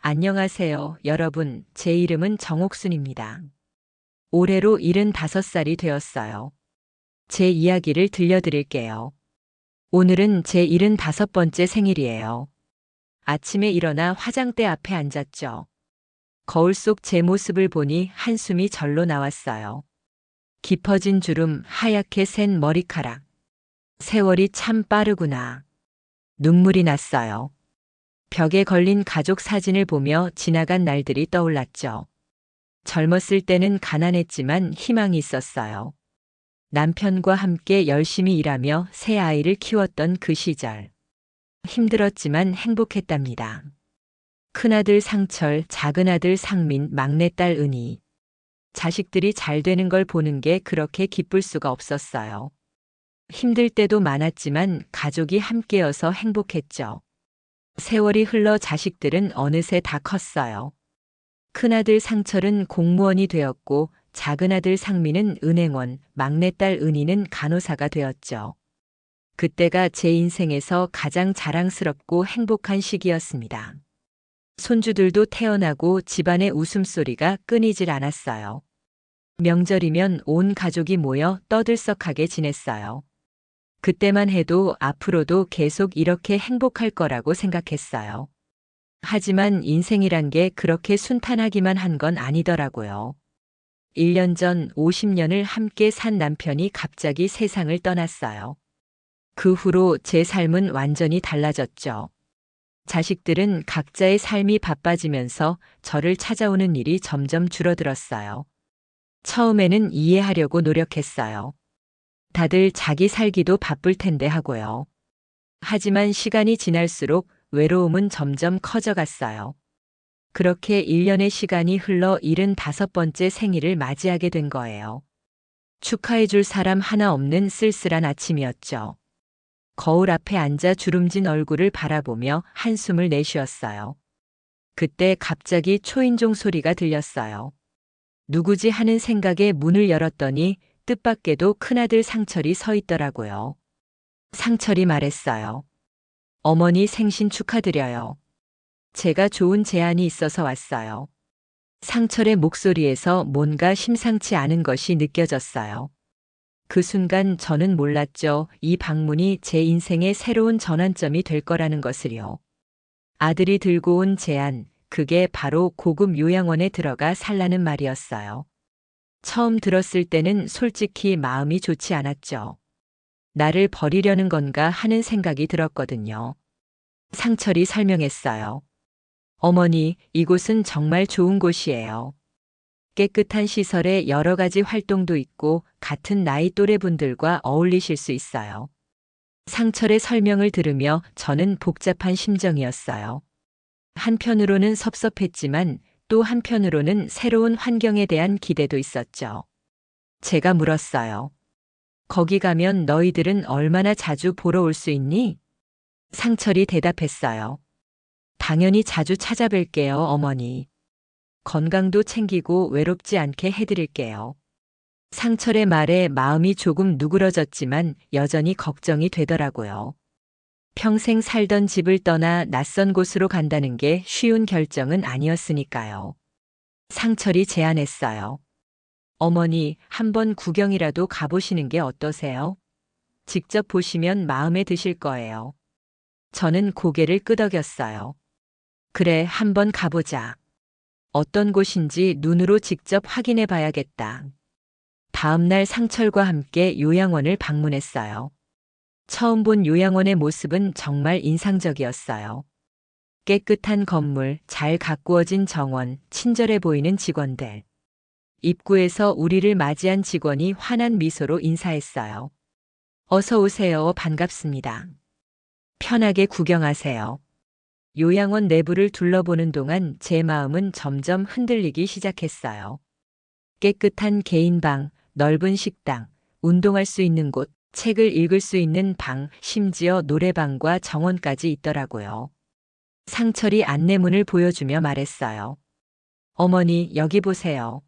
안녕하세요, 여러분. 제 이름은 정옥순입니다. 올해로 75살이 되었어요. 제 이야기를 들려드릴게요. 오늘은 제 75번째 생일이에요. 아침에 일어나 화장대 앞에 앉았죠. 거울 속 제 모습을 보니 한숨이 절로 나왔어요. 깊어진 주름, 하얗게 샌 머리카락. 세월이 참 빠르구나. 눈물이 났어요. 벽에 걸린 가족 사진을 보며 지나간 날들이 떠올랐죠. 젊었을 때는 가난했지만 희망이 있었어요. 남편과 함께 열심히 일하며 새 아이를 키웠던 그 시절. 힘들었지만 행복했답니다. 큰아들 상철, 작은아들 상민, 막내딸 은희. 자식들이 잘 되는 걸 보는 게 그렇게 기쁠 수가 없었어요. 힘들 때도 많았지만 가족이 함께여서 행복했죠. 세월이 흘러 자식들은 어느새 다 컸어요. 큰아들 상철은 공무원이 되었고 작은아들 상민은 은행원, 막내딸 은희는 간호사가 되었죠. 그때가 제 인생에서 가장 자랑스럽고 행복한 시기였습니다. 손주들도 태어나고 집안의 웃음소리가 끊이질 않았어요. 명절이면 온 가족이 모여 떠들썩하게 지냈어요. 그때만 해도 앞으로도 계속 이렇게 행복할 거라고 생각했어요. 하지만 인생이란 게 그렇게 순탄하기만 한 건 아니더라고요. 1년 전 50년을 함께 산 남편이 갑자기 세상을 떠났어요. 그 후로 제 삶은 완전히 달라졌죠. 자식들은 각자의 삶이 바빠지면서 저를 찾아오는 일이 점점 줄어들었어요. 처음에는 이해하려고 노력했어요. 다들 자기 살기도 바쁠 텐데 하고요. 하지만 시간이 지날수록 외로움은 점점 커져갔어요. 그렇게 1년의 시간이 흘러 75번째 생일을 맞이하게 된 거예요. 축하해줄 사람 하나 없는 쓸쓸한 아침이었죠. 거울 앞에 앉아 주름진 얼굴을 바라보며 한숨을 내쉬었어요. 그때 갑자기 초인종 소리가 들렸어요. 누구지 하는 생각에 문을 열었더니 뜻밖에도 큰아들 상철이 서 있더라고요. 상철이 말했어요. 어머니 생신 축하드려요. 제가 좋은 제안이 있어서 왔어요. 상철의 목소리에서 뭔가 심상치 않은 것이 느껴졌어요. 그 순간 저는 몰랐죠. 이 방문이 제 인생의 새로운 전환점이 될 거라는 것을요. 아들이 들고 온 제안, 그게 바로 고급 요양원에 들어가 살라는 말이었어요. 처음 들었을 때는 솔직히 마음이 좋지 않았죠. 나를 버리려는 건가 하는 생각이 들었거든요. 상철이 설명했어요. 어머니, 이곳은 정말 좋은 곳이에요. 깨끗한 시설에 여러 가지 활동도 있고 같은 나이 또래 분들과 어울리실 수 있어요. 상철의 설명을 들으며 저는 복잡한 심정이었어요. 한편으로는 섭섭했지만 또 한편으로는 새로운 환경에 대한 기대도 있었죠. 제가 물었어요. 거기 가면 너희들은 얼마나 자주 보러 올 수 있니? 상철이 대답했어요. 당연히 자주 찾아뵐게요, 어머니. 건강도 챙기고 외롭지 않게 해드릴게요. 상철의 말에 마음이 조금 누그러졌지만 여전히 걱정이 되더라고요. 평생 살던 집을 떠나 낯선 곳으로 간다는 게 쉬운 결정은 아니었으니까요. 상철이 제안했어요. 어머니, 한번 구경이라도 가보시는 게 어떠세요? 직접 보시면 마음에 드실 거예요. 저는 고개를 끄덕였어요. 그래, 한번 가보자. 어떤 곳인지 눈으로 직접 확인해 봐야겠다. 다음 날 상철과 함께 요양원을 방문했어요. 처음 본 요양원의 모습은 정말 인상적이었어요. 깨끗한 건물, 잘 가꾸어진 정원, 친절해 보이는 직원들. 입구에서 우리를 맞이한 직원이 환한 미소로 인사했어요. 어서 오세요. 반갑습니다. 편하게 구경하세요. 요양원 내부를 둘러보는 동안 제 마음은 점점 흔들리기 시작했어요. 깨끗한 개인방, 넓은 식당, 운동할 수 있는 곳, 책을 읽을 수 있는 방, 심지어 노래방과 정원까지 있더라고요. 상철이 안내문을 보여주며 말했어요. 어머니, 여기 보세요.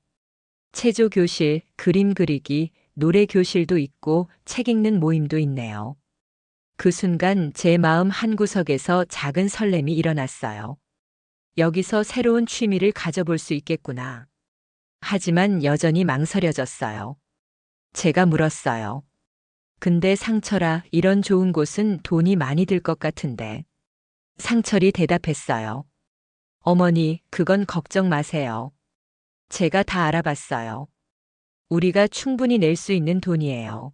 체조 교실, 그림 그리기, 노래 교실도 있고 책 읽는 모임도 있네요. 그 순간 제 마음 한구석에서 작은 설렘이 일어났어요. 여기서 새로운 취미를 가져볼 수 있겠구나. 하지만 여전히 망설여졌어요. 제가 물었어요. 근데 상철아, 이런 좋은 곳은 돈이 많이 들 것 같은데. 상철이 대답했어요. 어머니, 그건 걱정 마세요. 제가 다 알아봤어요. 우리가 충분히 낼 수 있는 돈이에요.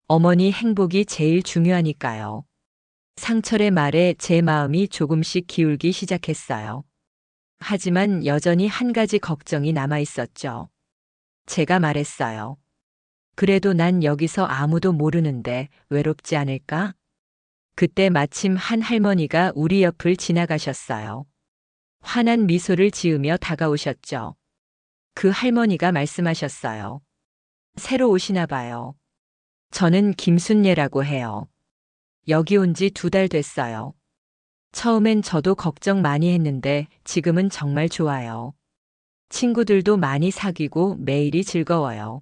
어머니 행복이 제일 중요하니까요. 상철의 말에 제 마음이 조금씩 기울기 시작했어요. 하지만 여전히 한 가지 걱정이 남아 있었죠. 제가 말했어요. 그래도 난 여기서 아무도 모르는데 외롭지 않을까? 그때 마침 한 할머니가 우리 옆을 지나가셨어요. 환한 미소를 지으며 다가오셨죠. 그 할머니가 말씀하셨어요. 새로 오시나 봐요. 저는 김순예라고 해요. 여기 온 지 2달 됐어요. 처음엔 저도 걱정 많이 했는데 지금은 정말 좋아요. 친구들도 많이 사귀고 매일이 즐거워요.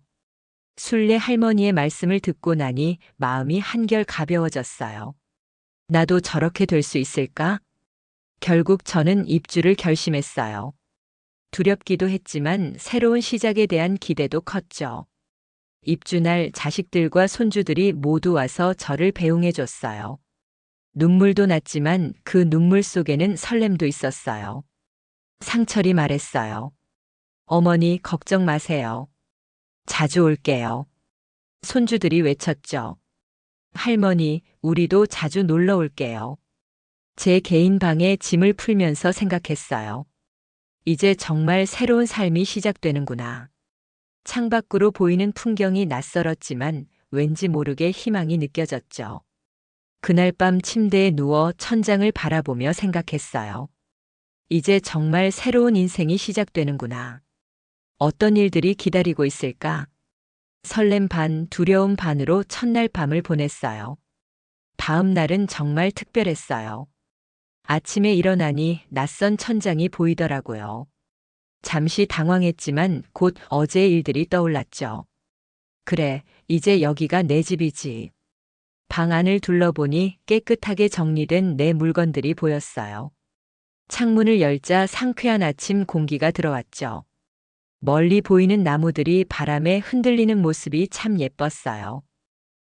순례 할머니의 말씀을 듣고 나니 마음이 한결 가벼워졌어요. 나도 저렇게 될 수 있을까? 결국 저는 입주를 결심했어요. 두렵기도 했지만 새로운 시작에 대한 기대도 컸죠. 입주날 자식들과 손주들이 모두 와서 저를 배웅해 줬어요. 눈물도 났지만 그 눈물 속에는 설렘도 있었어요. 상철이 말했어요. 어머니, 걱정 마세요. 자주 올게요. 손주들이 외쳤죠. 할머니, 우리도 자주 놀러 올게요. 제 개인 방에 짐을 풀면서 생각했어요. 이제 정말 새로운 삶이 시작되는구나. 창밖으로 보이는 풍경이 낯설었지만 왠지 모르게 희망이 느껴졌죠. 그날 밤 침대에 누워 천장을 바라보며 생각했어요. 이제 정말 새로운 인생이 시작되는구나. 어떤 일들이 기다리고 있을까? 설렘 반, 두려움 반으로 첫날 밤을 보냈어요. 다음 날은 정말 특별했어요. 아침에 일어나니 낯선 천장이 보이더라고요. 잠시 당황했지만 곧 어제의 일들이 떠올랐죠. 그래, 이제 여기가 내 집이지. 방 안을 둘러보니 깨끗하게 정리된 내 물건들이 보였어요. 창문을 열자 상쾌한 아침 공기가 들어왔죠. 멀리 보이는 나무들이 바람에 흔들리는 모습이 참 예뻤어요.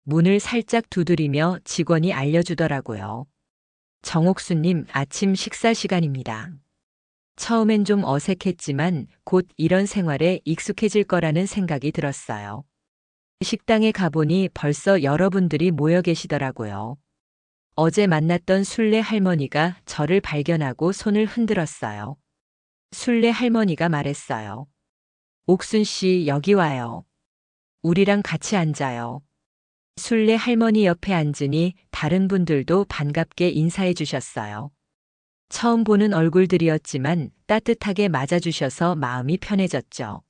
문을 살짝 두드리며 직원이 알려주더라고요. 정옥수님, 아침 식사 시간입니다. 처음엔 좀 어색했지만 곧 이런 생활에 익숙해질 거라는 생각이 들었어요. 식당에 가보니 벌써 여러분들이 모여 계시더라고요. 어제 만났던 순례 할머니가 저를 발견하고 손을 흔들었어요. 순례 할머니가 말했어요. 옥순 씨, 여기 와요. 우리랑 같이 앉아요. 순례 할머니 옆에 앉으니 다른 분들도 반갑게 인사해 주셨어요. 처음 보는 얼굴들이었지만 따뜻하게 맞아주셔서 마음이 편해졌죠.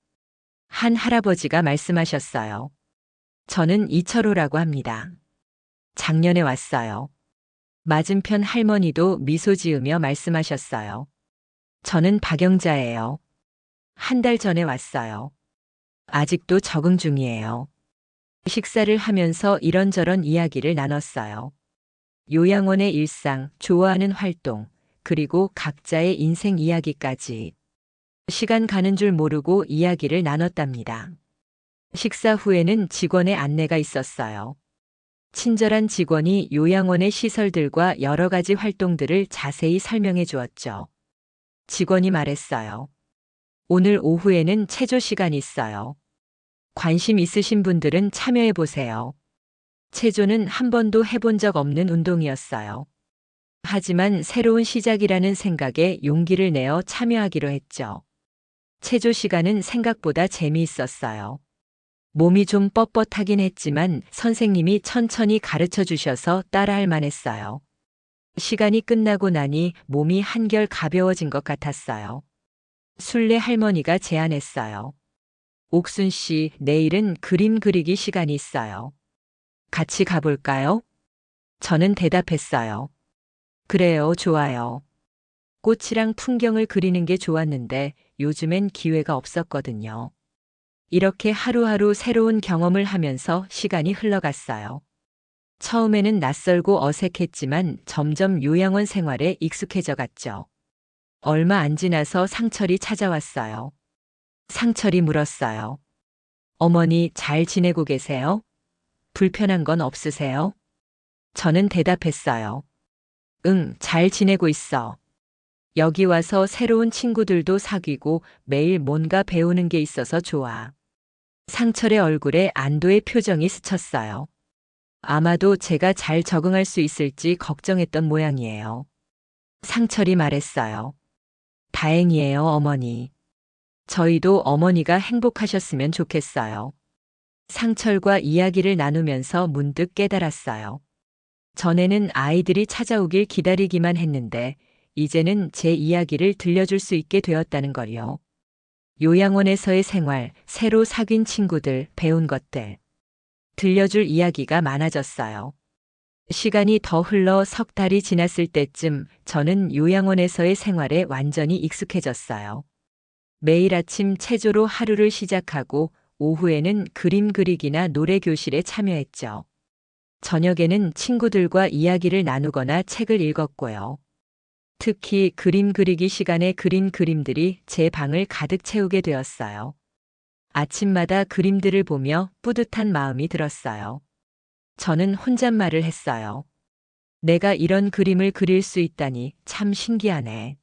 한 할아버지가 말씀하셨어요. 저는 이철호라고 합니다. 작년에 왔어요. 맞은편 할머니도 미소 지으며 말씀하셨어요. 저는 박영자예요. 1달 전에 왔어요. 아직도 적응 중이에요. 식사를 하면서 이런저런 이야기를 나눴어요. 요양원의 일상, 좋아하는 활동, 그리고 각자의 인생 이야기까지. 시간 가는 줄 모르고 이야기를 나눴답니다. 식사 후에는 직원의 안내가 있었어요. 친절한 직원이 요양원의 시설들과 여러 가지 활동들을 자세히 설명해 주었죠. 직원이 말했어요. 오늘 오후에는 체조 시간이 있어요. 관심 있으신 분들은 참여해 보세요. 체조는 한 번도 해본 적 없는 운동이었어요. 하지만 새로운 시작이라는 생각에 용기를 내어 참여하기로 했죠. 체조 시간은 생각보다 재미있었어요. 몸이 좀 뻣뻣하긴 했지만 선생님이 천천히 가르쳐 주셔서 따라할 만했어요. 시간이 끝나고 나니 몸이 한결 가벼워진 것 같았어요. 순례 할머니가 제안했어요. 옥순 씨, 내일은 그림 그리기 시간이 있어요. 같이 가볼까요? 저는 대답했어요. 그래요, 좋아요. 꽃이랑 풍경을 그리는 게 좋았는데 요즘엔 기회가 없었거든요. 이렇게 하루하루 새로운 경험을 하면서 시간이 흘러갔어요. 처음에는 낯설고 어색했지만 점점 요양원 생활에 익숙해져 갔죠. 얼마 안 지나서 상철이 찾아왔어요. 상철이 물었어요. 어머니 잘 지내고 계세요? 불편한 건 없으세요? 저는 대답했어요. 응, 잘 지내고 있어. 여기 와서 새로운 친구들도 사귀고 매일 뭔가 배우는 게 있어서 좋아. 상철의 얼굴에 안도의 표정이 스쳤어요. 아마도 제가 잘 적응할 수 있을지 걱정했던 모양이에요. 상철이 말했어요. 다행이에요, 어머니. 저희도 어머니가 행복하셨으면 좋겠어요. 상철과 이야기를 나누면서 문득 깨달았어요. 전에는 아이들이 찾아오길 기다리기만 했는데, 이제는 제 이야기를 들려줄 수 있게 되었다는 걸요. 요양원에서의 생활, 새로 사귄 친구들, 배운 것들. 들려줄 이야기가 많아졌어요. 시간이 더 흘러 석 달이 지났을 때쯤 저는 요양원에서의 생활에 완전히 익숙해졌어요. 매일 아침 체조로 하루를 시작하고 오후에는 그림 그리기나 노래 교실에 참여했죠. 저녁에는 친구들과 이야기를 나누거나 책을 읽었고요. 특히 그림 그리기 시간에 그린 그림들이 제 방을 가득 채우게 되었어요. 아침마다 그림들을 보며 뿌듯한 마음이 들었어요. 저는 혼잣말을 했어요. 내가 이런 그림을 그릴 수 있다니 참 신기하네.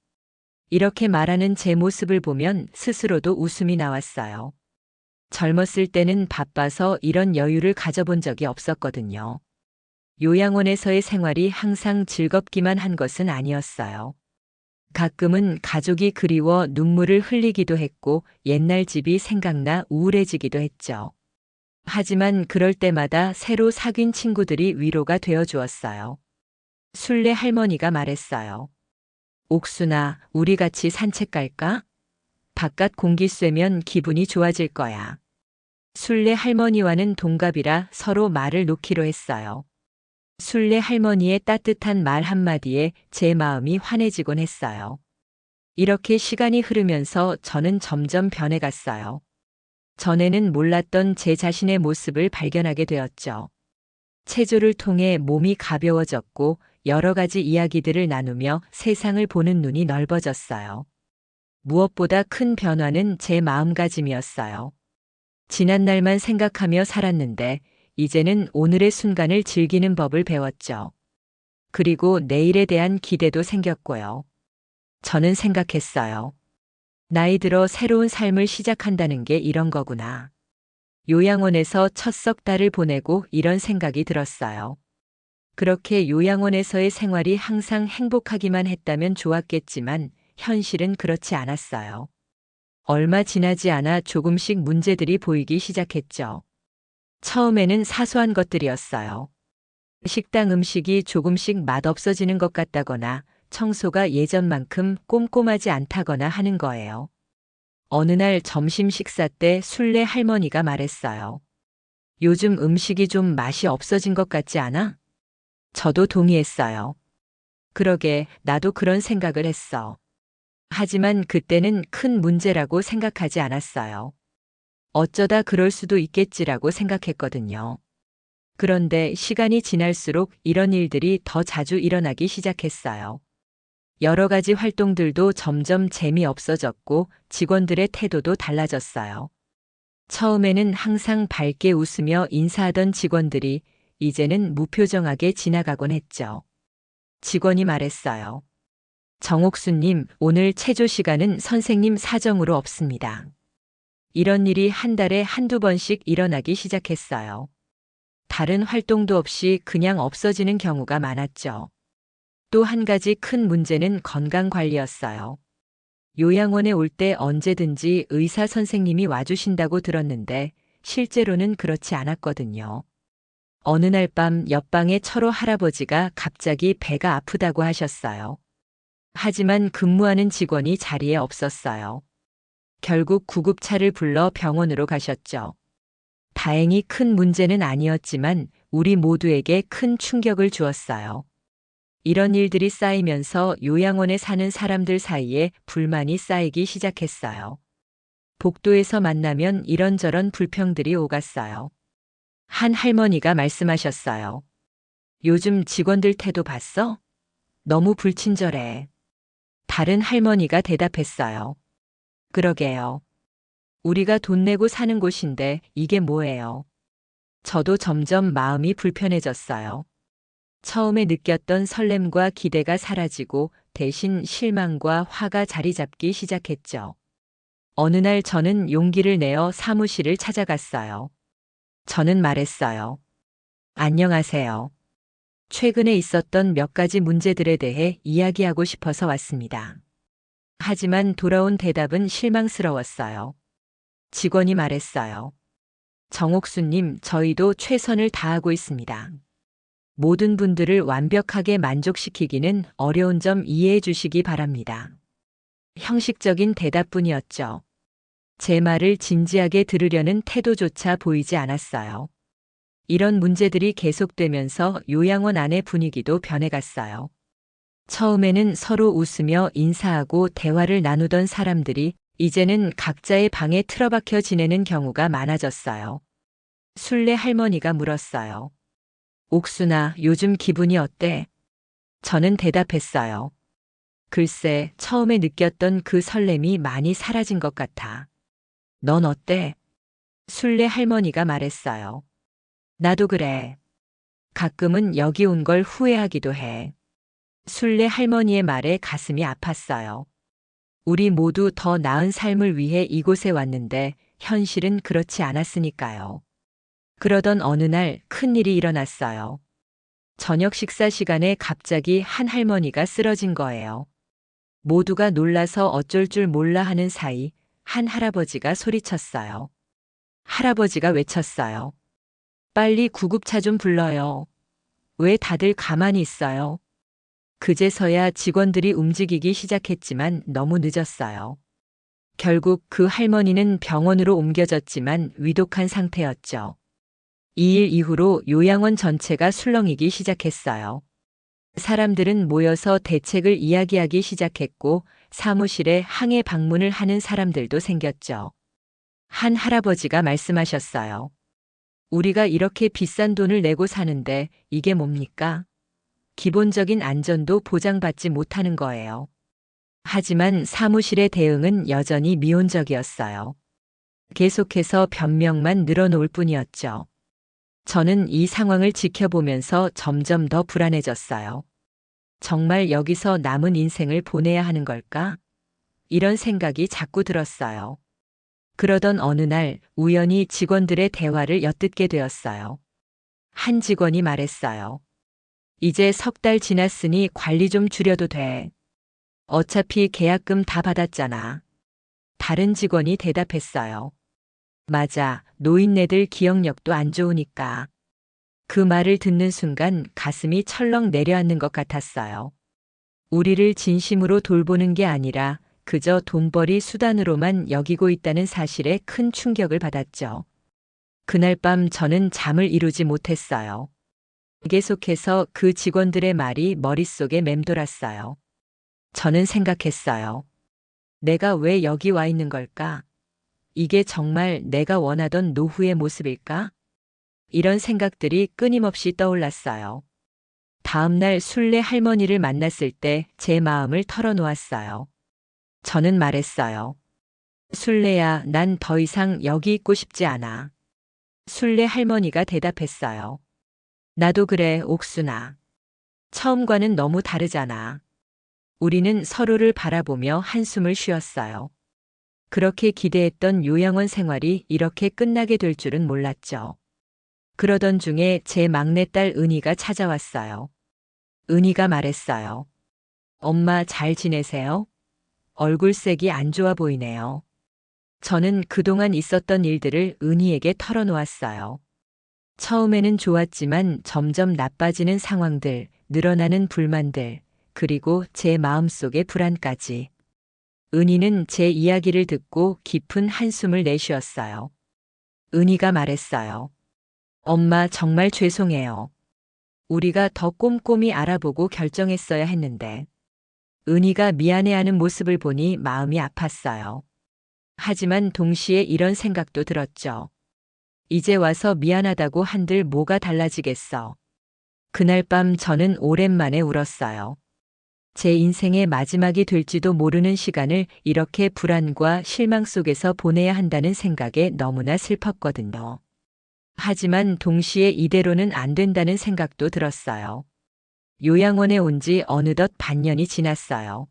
이렇게 말하는 제 모습을 보면 스스로도 웃음이 나왔어요. 젊었을 때는 바빠서 이런 여유를 가져본 적이 없었거든요. 요양원에서의 생활이 항상 즐겁기만 한 것은 아니었어요. 가끔은 가족이 그리워 눈물을 흘리기도 했고 옛날 집이 생각나 우울해지기도 했죠. 하지만 그럴 때마다 새로 사귄 친구들이 위로가 되어 주었어요. 순례 할머니가 말했어요. 옥순아, 우리 같이 산책 갈까? 바깥 공기 쐬면 기분이 좋아질 거야. 순례 할머니와는 동갑이라 서로 말을 놓기로 했어요. 순례 할머니의 따뜻한 말 한마디에 제 마음이 환해지곤 했어요. 이렇게 시간이 흐르면서 저는 점점 변해갔어요. 전에는 몰랐던 제 자신의 모습을 발견하게 되었죠. 체조를 통해 몸이 가벼워졌고 여러 가지 이야기들을 나누며 세상을 보는 눈이 넓어졌어요. 무엇보다 큰 변화는 제 마음가짐이었어요. 지난 날만 생각하며 살았는데 이제는 오늘의 순간을 즐기는 법을 배웠죠. 그리고 내일에 대한 기대도 생겼고요. 저는 생각했어요. 나이 들어 새로운 삶을 시작한다는 게 이런 거구나. 요양원에서 첫 석 달을 보내고 이런 생각이 들었어요. 그렇게 요양원에서의 생활이 항상 행복하기만 했다면 좋았겠지만 현실은 그렇지 않았어요. 얼마 지나지 않아 조금씩 문제들이 보이기 시작했죠. 처음에는 사소한 것들이었어요. 식당 음식이 조금씩 맛없어지는 것 같다거나 청소가 예전만큼 꼼꼼하지 않다거나 하는 거예요. 어느 날 점심 식사 때 순례 할머니가 말했어요. 요즘 음식이 좀 맛이 없어진 것 같지 않아? 저도 동의했어요. 그러게, 나도 그런 생각을 했어. 하지만 그때는 큰 문제라고 생각하지 않았어요. 어쩌다 그럴 수도 있겠지라고 생각했거든요. 그런데 시간이 지날수록 이런 일들이 더 자주 일어나기 시작했어요. 여러 가지 활동들도 점점 재미없어졌고 직원들의 태도도 달라졌어요. 처음에는 항상 밝게 웃으며 인사하던 직원들이 이제는 무표정하게 지나가곤 했죠. 직원이 말했어요. 정옥수님, 오늘 체조 시간은 선생님 사정으로 없습니다. 이런 일이 한 달에 한두 번씩 일어나기 시작했어요. 다른 활동도 없이 그냥 없어지는 경우가 많았죠. 또 한 가지 큰 문제는 건강 관리였어요. 요양원에 올 때 언제든지 의사 선생님이 와주신다고 들었는데 실제로는 그렇지 않았거든요. 어느 날 밤 옆방의 철호 할아버지가 갑자기 배가 아프다고 하셨어요. 하지만 근무하는 직원이 자리에 없었어요. 결국 구급차를 불러 병원으로 가셨죠. 다행히 큰 문제는 아니었지만 우리 모두에게 큰 충격을 주었어요. 이런 일들이 쌓이면서 요양원에 사는 사람들 사이에 불만이 쌓이기 시작했어요. 복도에서 만나면 이런저런 불평들이 오갔어요. 한 할머니가 말씀하셨어요. 요즘 직원들 태도 봤어? 너무 불친절해. 다른 할머니가 대답했어요. 그러게요. 우리가 돈 내고 사는 곳인데 이게 뭐예요? 저도 점점 마음이 불편해졌어요. 처음에 느꼈던 설렘과 기대가 사라지고 대신 실망과 화가 자리 잡기 시작했죠. 어느 날 저는 용기를 내어 사무실을 찾아갔어요. 저는 말했어요. 안녕하세요. 최근에 있었던 몇 가지 문제들에 대해 이야기하고 싶어서 왔습니다. 하지만 돌아온 대답은 실망스러웠어요. 직원이 말했어요. 정옥수님, 저희도 최선을 다하고 있습니다. 모든 분들을 완벽하게 만족시키기는 어려운 점 이해해 주시기 바랍니다. 형식적인 대답뿐이었죠. 제 말을 진지하게 들으려는 태도조차 보이지 않았어요. 이런 문제들이 계속되면서 요양원 안의 분위기도 변해갔어요. 처음에는 서로 웃으며 인사하고 대화를 나누던 사람들이 이제는 각자의 방에 틀어박혀 지내는 경우가 많아졌어요. 순례 할머니가 물었어요. 옥순아, 요즘 기분이 어때? 저는 대답했어요. 글쎄, 처음에 느꼈던 그 설렘이 많이 사라진 것 같아. 넌 어때? 순례 할머니가 말했어요. 나도 그래. 가끔은 여기 온 걸 후회하기도 해. 순례 할머니의 말에 가슴이 아팠어요. 우리 모두 더 나은 삶을 위해 이곳에 왔는데 현실은 그렇지 않았으니까요. 그러던 어느 날 큰일이 일어났어요. 저녁 식사 시간에 갑자기 한 할머니가 쓰러진 거예요. 모두가 놀라서 어쩔 줄 몰라 하는 사이 한 할아버지가 소리쳤어요. 할아버지가 외쳤어요. 빨리 구급차 좀 불러요. 왜 다들 가만히 있어요? 그제서야 직원들이 움직이기 시작했지만 너무 늦었어요. 결국 그 할머니는 병원으로 옮겨졌지만 위독한 상태였죠. 이 일 이후로 요양원 전체가 술렁이기 시작했어요. 사람들은 모여서 대책을 이야기하기 시작했고 사무실에 항해 방문을 하는 사람들도 생겼죠. 한 할아버지가 말씀하셨어요. 우리가 이렇게 비싼 돈을 내고 사는데 이게 뭡니까? 기본적인 안전도 보장받지 못하는 거예요. 하지만 사무실의 대응은 여전히 미온적이었어요. 계속해서 변명만 늘어놓을 뿐이었죠. 저는 이 상황을 지켜보면서 점점 더 불안해졌어요. 정말 여기서 남은 인생을 보내야 하는 걸까? 이런 생각이 자꾸 들었어요. 그러던 어느 날 우연히 직원들의 대화를 엿듣게 되었어요. 한 직원이 말했어요. 이제 3달 지났으니 관리 좀 줄여도 돼. 어차피 계약금 다 받았잖아. 다른 직원이 대답했어요. 맞아, 노인네들 기억력도 안 좋으니까. 그 말을 듣는 순간 가슴이 철렁 내려앉는 것 같았어요. 우리를 진심으로 돌보는 게 아니라 그저 돈벌이 수단으로만 여기고 있다는 사실에 큰 충격을 받았죠. 그날 밤 저는 잠을 이루지 못했어요. 계속해서 그 직원들의 말이 머릿속에 맴돌았어요. 저는 생각했어요. 내가 왜 여기 와 있는 걸까? 이게 정말 내가 원하던 노후의 모습일까? 이런 생각들이 끊임없이 떠올랐어요. 다음 날 순례 할머니를 만났을 때 제 마음을 털어놓았어요. 저는 말했어요. 순례야, 난 더 이상 여기 있고 싶지 않아. 순례 할머니가 대답했어요. 나도 그래, 옥순아. 처음과는 너무 다르잖아. 우리는 서로를 바라보며 한숨을 쉬었어요. 그렇게 기대했던 요양원 생활이 이렇게 끝나게 될 줄은 몰랐죠. 그러던 중에 제 막내딸 은희가 찾아왔어요. 은희가 말했어요. 엄마 잘 지내세요? 얼굴색이 안 좋아 보이네요. 저는 그동안 있었던 일들을 은희에게 털어놓았어요. 처음에는 좋았지만 점점 나빠지는 상황들, 늘어나는 불만들, 그리고 제 마음속의 불안까지. 은희는 제 이야기를 듣고 깊은 한숨을 내쉬었어요. 은희가 말했어요. 엄마 정말 죄송해요. 우리가 더 꼼꼼히 알아보고 결정했어야 했는데. 은희가 미안해하는 모습을 보니 마음이 아팠어요. 하지만 동시에 이런 생각도 들었죠. 이제 와서 미안하다고 한들 뭐가 달라지겠어. 그날 밤 저는 오랜만에 울었어요. 제 인생의 마지막이 될지도 모르는 시간을 이렇게 불안과 실망 속에서 보내야 한다는 생각에 너무나 슬펐거든요. 하지만 동시에 이대로는 안 된다는 생각도 들었어요. 요양원에 온 지 어느덧 반년이 지났어요.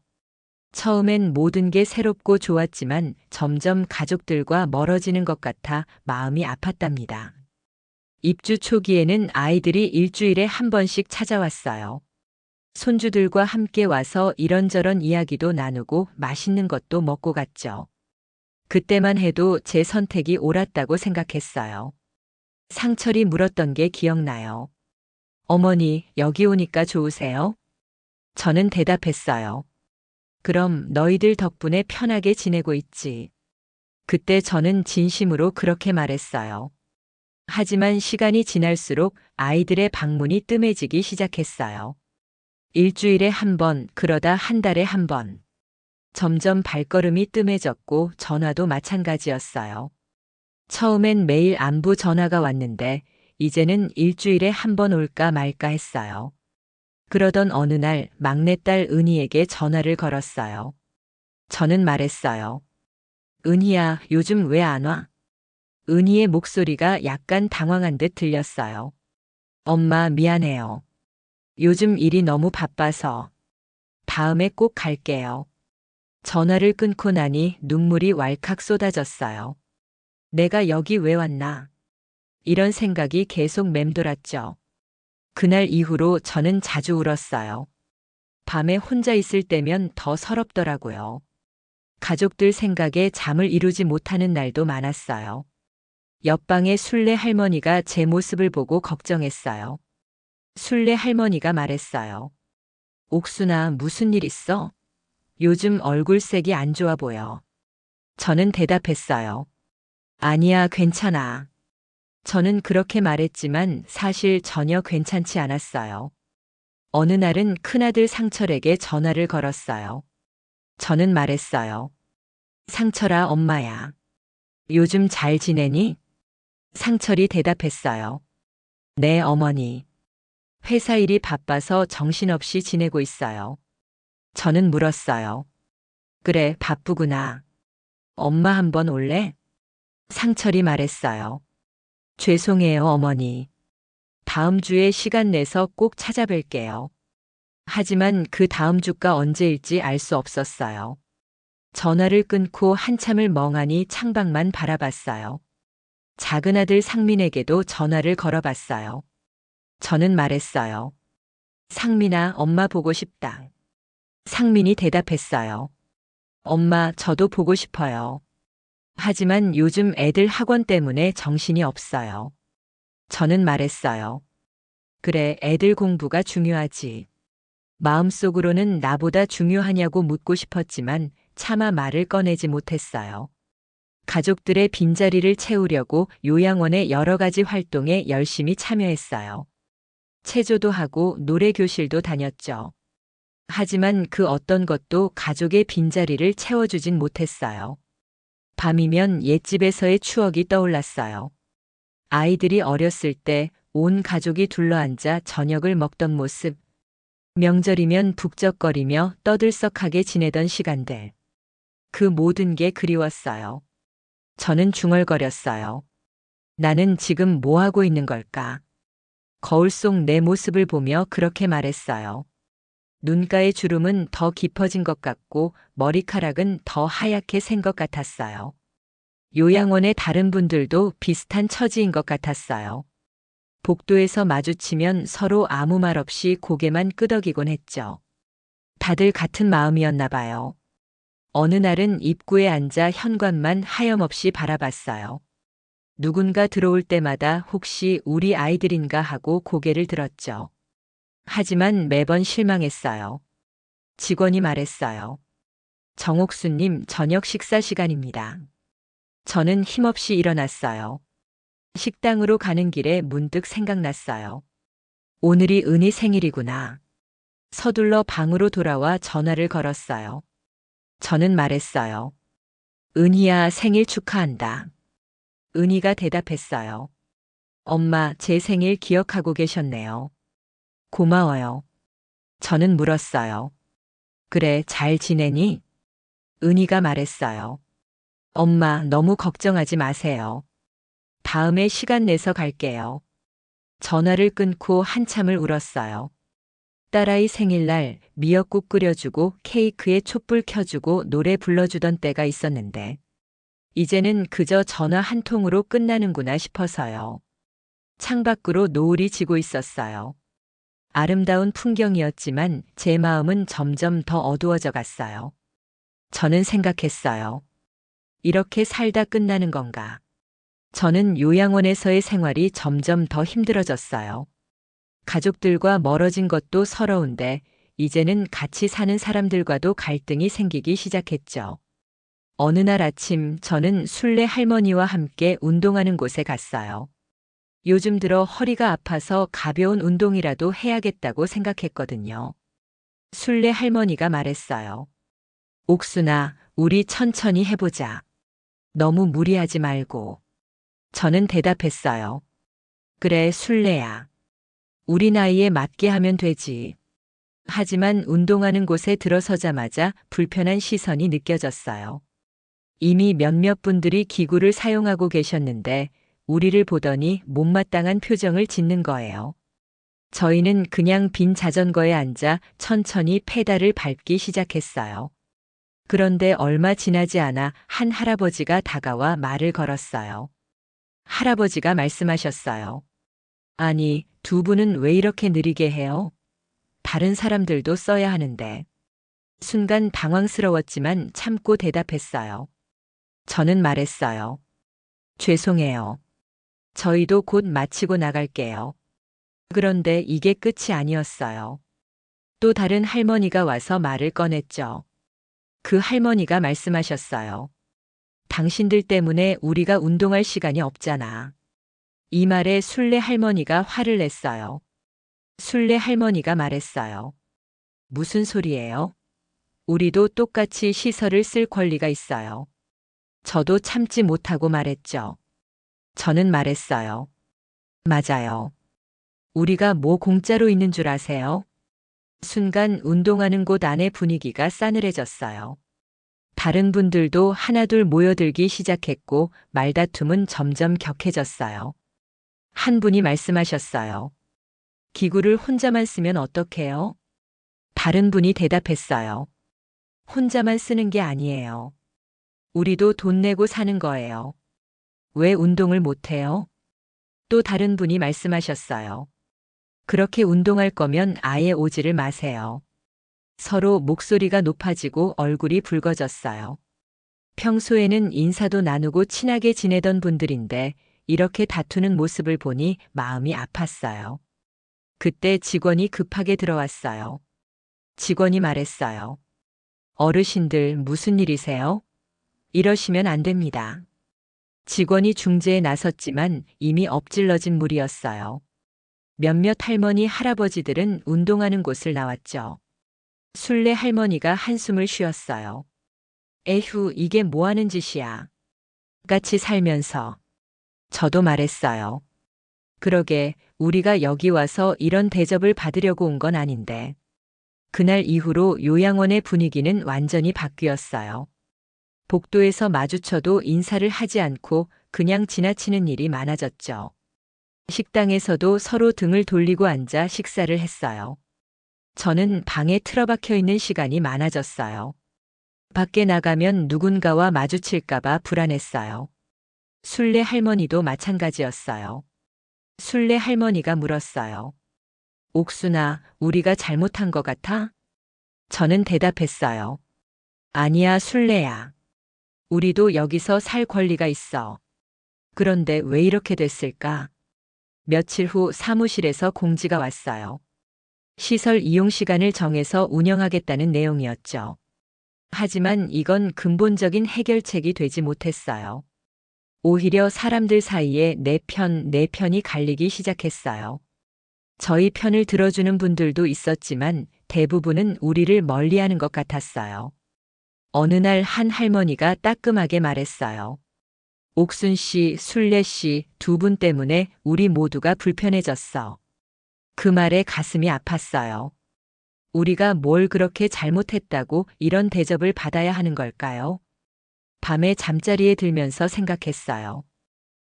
처음엔 모든 게 새롭고 좋았지만 점점 가족들과 멀어지는 것 같아 마음이 아팠답니다. 입주 초기에는 아이들이 일주일에 한 번씩 찾아왔어요. 손주들과 함께 와서 이런저런 이야기도 나누고 맛있는 것도 먹고 갔죠. 그때만 해도 제 선택이 옳았다고 생각했어요. 상철이 물었던 게 기억나요. 어머니, 여기 오니까 좋으세요? 저는 대답했어요. 그럼 너희들 덕분에 편하게 지내고 있지. 그때 저는 진심으로 그렇게 말했어요. 하지만 시간이 지날수록 아이들의 방문이 뜸해지기 시작했어요. 일주일에 한 번, 그러다 한 달에 한 번. 점점 발걸음이 뜸해졌고 전화도 마찬가지였어요. 처음엔 매일 안부 전화가 왔는데 이제는 일주일에 한 번 올까 말까 했어요. 그러던 어느 날 막내딸 은희에게 전화를 걸었어요. 저는 말했어요. 은희야, 요즘 왜 안 와? 은희의 목소리가 약간 당황한 듯 들렸어요. 엄마, 미안해요. 요즘 일이 너무 바빠서. 다음에 꼭 갈게요. 전화를 끊고 나니 눈물이 왈칵 쏟아졌어요. 내가 여기 왜 왔나? 이런 생각이 계속 맴돌았죠. 그날 이후로 저는 자주 울었어요. 밤에 혼자 있을 때면 더 서럽더라고요. 가족들 생각에 잠을 이루지 못하는 날도 많았어요. 옆방의 순례 할머니가 제 모습을 보고 걱정했어요. 순례 할머니가 말했어요. 옥순아, 무슨 일 있어? 요즘 얼굴색이 안 좋아 보여. 저는 대답했어요. 아니야, 괜찮아. 저는 그렇게 말했지만 사실 전혀 괜찮지 않았어요. 어느 날은 큰아들 상철에게 전화를 걸었어요. 저는 말했어요. 상철아, 엄마야. 요즘 잘 지내니? 상철이 대답했어요. 네, 어머니. 회사 일이 바빠서 정신없이 지내고 있어요. 저는 물었어요. 그래, 바쁘구나. 엄마 한번 올래? 상철이 말했어요. 죄송해요, 어머니. 다음 주에 시간 내서 꼭 찾아뵐게요. 하지만 그 다음 주가 언제일지 알 수 없었어요. 전화를 끊고 한참을 멍하니 창밖만 바라봤어요. 작은 아들 상민에게도 전화를 걸어봤어요. 저는 말했어요. 상민아, 엄마 보고 싶다. 상민이 대답했어요. 엄마, 저도 보고 싶어요. 하지만 요즘 애들 학원 때문에 정신이 없어요. 저는 말했어요. 그래, 애들 공부가 중요하지. 마음속으로는 나보다 중요하냐고 묻고 싶었지만 차마 말을 꺼내지 못했어요. 가족들의 빈자리를 채우려고 요양원의 여러 가지 활동에 열심히 참여했어요. 체조도 하고 노래 교실도 다녔죠. 하지만 그 어떤 것도 가족의 빈자리를 채워주진 못했어요. 밤이면 옛집에서의 추억이 떠올랐어요. 아이들이 어렸을 때 온 가족이 둘러앉아 저녁을 먹던 모습, 명절이면 북적거리며 떠들썩하게 지내던 시간들. 그 모든 게 그리웠어요. 저는 중얼거렸어요. 나는 지금 뭐 하고 있는 걸까? 거울 속 내 모습을 보며 그렇게 말했어요. 눈가의 주름은 더 깊어진 것 같고 머리카락은 더 하얗게 센 것 같았어요. 요양원의 다른 분들도 비슷한 처지인 것 같았어요. 복도에서 마주치면 서로 아무 말 없이 고개만 끄덕이곤 했죠. 다들 같은 마음이었나 봐요. 어느 날은 입구에 앉아 현관만 하염없이 바라봤어요. 누군가 들어올 때마다 혹시 우리 아이들인가 하고 고개를 들었죠. 하지만 매번 실망했어요. 직원이 말했어요. 정옥수님, 저녁 식사 시간입니다. 저는 힘없이 일어났어요. 식당으로 가는 길에 문득 생각났어요. 오늘이 은희 생일이구나. 서둘러 방으로 돌아와 전화를 걸었어요. 저는 말했어요. 은희야, 생일 축하한다. 은희가 대답했어요. 엄마, 제 생일 기억하고 계셨네요. 고마워요. 저는 물었어요. 그래, 잘 지내니? 은희가 말했어요. 엄마, 너무 걱정하지 마세요. 다음에 시간 내서 갈게요. 전화를 끊고 한참을 울었어요. 딸아이 생일날 미역국 끓여주고 케이크에 촛불 켜주고 노래 불러주던 때가 있었는데, 이제는 그저 전화 한 통으로 끝나는구나 싶어서요. 창밖으로 노을이 지고 있었어요. 아름다운 풍경이었지만 제 마음은 점점 더 어두워져 갔어요. 저는 생각했어요. 이렇게 살다 끝나는 건가? 저는 요양원에서의 생활이 점점 더 힘들어졌어요. 가족들과 멀어진 것도 서러운데 이제는 같이 사는 사람들과도 갈등이 생기기 시작했죠. 어느 날 아침 저는 순례 할머니와 함께 운동하는 곳에 갔어요. 요즘 들어 허리가 아파서 가벼운 운동이라도 해야겠다고 생각했거든요. 순례 할머니가 말했어요. 옥순아, 우리 천천히 해보자. 너무 무리하지 말고. 저는 대답했어요. 그래, 순례야. 우리 나이에 맞게 하면 되지. 하지만 운동하는 곳에 들어서자마자 불편한 시선이 느껴졌어요. 이미 몇몇 분들이 기구를 사용하고 계셨는데 우리를 보더니 못마땅한 표정을 짓는 거예요. 저희는 그냥 빈 자전거에 앉아 천천히 페달을 밟기 시작했어요. 그런데 얼마 지나지 않아 한 할아버지가 다가와 말을 걸었어요. 할아버지가 말씀하셨어요. 아니, 두 분은 왜 이렇게 느리게 해요? 다른 사람들도 써야 하는데. 순간 당황스러웠지만 참고 대답했어요. 저는 말했어요. 죄송해요. 저희도 곧 마치고 나갈게요. 그런데 이게 끝이 아니었어요. 또 다른 할머니가 와서 말을 꺼냈죠. 그 할머니가 말씀하셨어요. 당신들 때문에 우리가 운동할 시간이 없잖아. 이 말에 순례 할머니가 화를 냈어요. 순례 할머니가 말했어요. 무슨 소리예요? 우리도 똑같이 시설을 쓸 권리가 있어요. 저도 참지 못하고 말했죠. 저는 말했어요. 맞아요. 우리가 뭐 공짜로 있는 줄 아세요? 순간 운동하는 곳 안의 분위기가 싸늘해졌어요. 다른 분들도 하나둘 모여들기 시작했고 말다툼은 점점 격해졌어요. 한 분이 말씀하셨어요. 기구를 혼자만 쓰면 어떡해요? 다른 분이 대답했어요. 혼자만 쓰는 게 아니에요. 우리도 돈 내고 사는 거예요. 왜 운동을 못해요? 또 다른 분이 말씀하셨어요. 그렇게 운동할 거면 아예 오지를 마세요. 서로 목소리가 높아지고 얼굴이 붉어졌어요. 평소에는 인사도 나누고 친하게 지내던 분들인데 이렇게 다투는 모습을 보니 마음이 아팠어요. 그때 직원이 급하게 들어왔어요. 직원이 말했어요. 어르신들 무슨 일이세요? 이러시면 안 됩니다. 직원이 중재에 나섰지만 이미 엎질러진 물이었어요. 몇몇 할머니 할아버지들은 운동하는 곳을 나왔죠. 순례 할머니가 한숨을 쉬었어요. 에휴, 이게 뭐 하는 짓이야. 같이 살면서. 저도 말했어요. 그러게, 우리가 여기 와서 이런 대접을 받으려고 온 건 아닌데. 그날 이후로 요양원의 분위기는 완전히 바뀌었어요. 복도에서 마주쳐도 인사를 하지 않고 그냥 지나치는 일이 많아졌죠. 식당에서도 서로 등을 돌리고 앉아 식사를 했어요. 저는 방에 틀어박혀 있는 시간이 많아졌어요. 밖에 나가면 누군가와 마주칠까봐 불안했어요. 순례 할머니도 마찬가지였어요. 순례 할머니가 물었어요. 옥순아, 우리가 잘못한 것 같아? 저는 대답했어요. 아니야, 순례야. 우리도 여기서 살 권리가 있어. 그런데 왜 이렇게 됐을까? 며칠 후 사무실에서 공지가 왔어요. 시설 이용 시간을 정해서 운영하겠다는 내용이었죠. 하지만 이건 근본적인 해결책이 되지 못했어요. 오히려 사람들 사이에 내 편이 갈리기 시작했어요. 저희 편을 들어주는 분들도 있었지만 대부분은 우리를 멀리하는 것 같았어요. 어느 날 한 할머니가 따끔하게 말했어요. 옥순 씨, 순례 씨 두 분 때문에 우리 모두가 불편해졌어. 그 말에 가슴이 아팠어요. 우리가 뭘 그렇게 잘못했다고 이런 대접을 받아야 하는 걸까요? 밤에 잠자리에 들면서 생각했어요.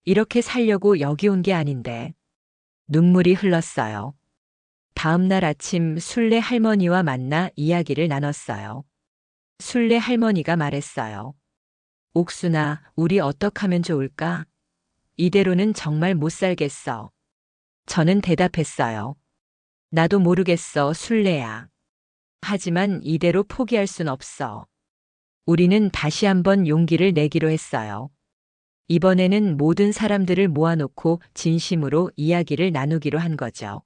이렇게 살려고 여기 온 게 아닌데. 눈물이 흘렀어요. 다음 날 아침 순례 할머니와 만나 이야기를 나눴어요. 순례 할머니가 말했어요. 옥순아, 우리 어떡하면 좋을까? 이대로는 정말 못 살겠어. 저는 대답했어요. 나도 모르겠어, 순례야. 하지만 이대로 포기할 순 없어. 우리는 다시 한번 용기를 내기로 했어요. 이번에는 모든 사람들을 모아놓고 진심으로 이야기를 나누기로 한 거죠.